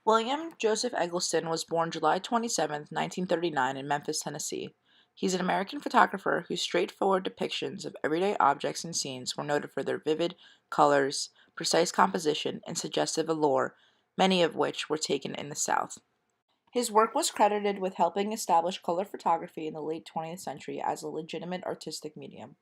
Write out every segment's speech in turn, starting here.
William Joseph Eggleston was born July 27, 1939 in Memphis, Tennessee. He's an American photographer whose straightforward depictions of everyday objects and scenes were noted for their vivid colors, precise composition, and suggestive allure, many of which were taken in the South. His work was credited with helping establish color photography in the late 20th century as a legitimate artistic medium.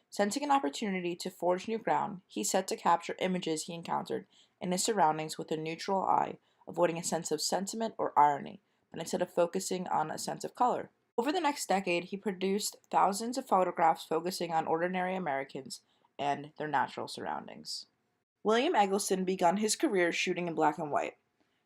Sensing an opportunity to forge new ground, he set to capture images he encountered in his surroundings with a neutral eye, avoiding a sense of sentiment or irony, but instead of focusing on a sense of color. Over the next decade, he produced thousands of photographs focusing on ordinary Americans and their natural surroundings. William Eggleston began his career shooting in black and white.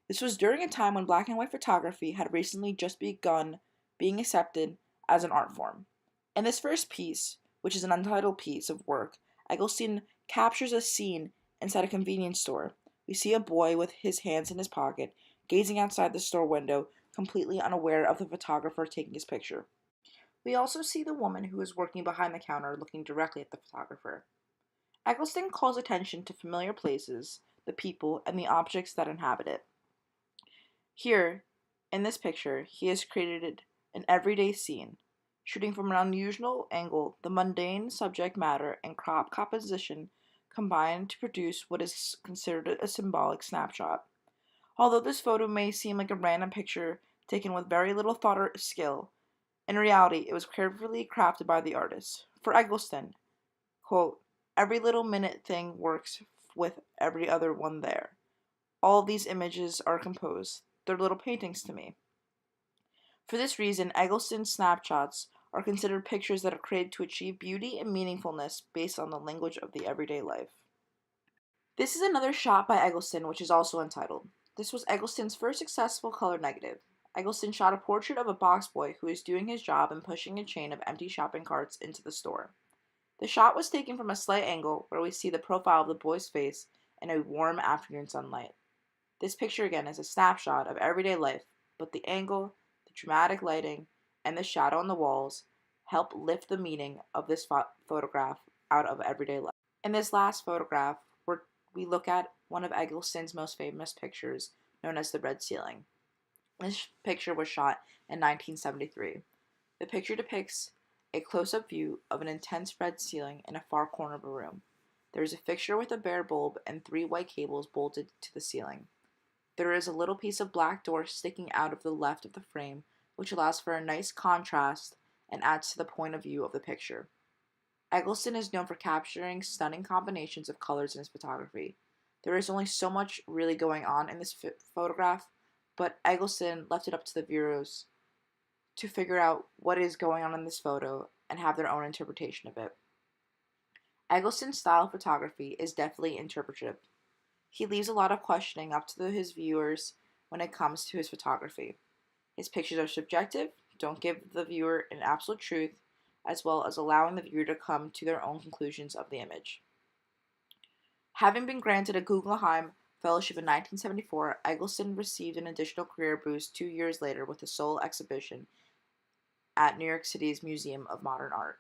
This was during a time when black and white photography had recently just begun being accepted as an art form. In this first piece, which is an untitled piece of work, Eggleston captures a scene inside a convenience store. We see a boy with his hands in his pocket, gazing outside the store window, completely unaware of the photographer taking his picture. We also see the woman who is working behind the counter looking directly at the photographer. Eggleston calls attention to familiar places, the people, and the objects that inhabit it. Here, in this picture, he has created an everyday scene. Shooting from an unusual angle, the mundane subject matter and crop composition combine to produce what is considered a symbolic snapshot. Although this photo may seem like a random picture taken with very little thought or skill, in reality it was carefully crafted by the artist. For Eggleston, quote, every little minute thing works with every other one there. All of these images are composed. They're little paintings to me. For this reason, Eggleston's snapshots are considered pictures that are created to achieve beauty and meaningfulness based on the language of the everyday life. This is another shot by Eggleston, which is also untitled. This was Eggleston's first successful color negative. Eggleston shot a portrait of a box boy who is doing his job and pushing a chain of empty shopping carts into the store. The shot was taken from a slight angle where we see the profile of the boy's face in a warm afternoon sunlight. This picture again is a snapshot of everyday life, but the angle, the dramatic lighting, and the shadow on the walls help lift the meaning of this photograph out of everyday life. In this last photograph, we look at one of Eggleston's most famous pictures, known as the Red Ceiling. This picture was shot in 1973. The picture depicts a close-up view of an intense red ceiling in a far corner of a room. There is a fixture with a bare bulb and 3 white cables bolted to the ceiling. There is a little piece of black door sticking out of the left of the frame, which allows for a nice contrast and adds to the point of view of the picture. Eggleston is known for capturing stunning combinations of colors in his photography. There is only so much really going on in this photograph, but Eggleston left it up to the viewers to figure out what is going on in this photo and have their own interpretation of it. Eggleston's style of photography is definitely interpretive. He leaves a lot of questioning up to his viewers when it comes to his photography. His pictures are subjective, don't give the viewer an absolute truth, as well as allowing the viewer to come to their own conclusions of the image. Having been granted a Guggenheim Fellowship in 1974, Eggleston received an additional career boost 2 years later with a sole exhibition at New York City's Museum of Modern Art.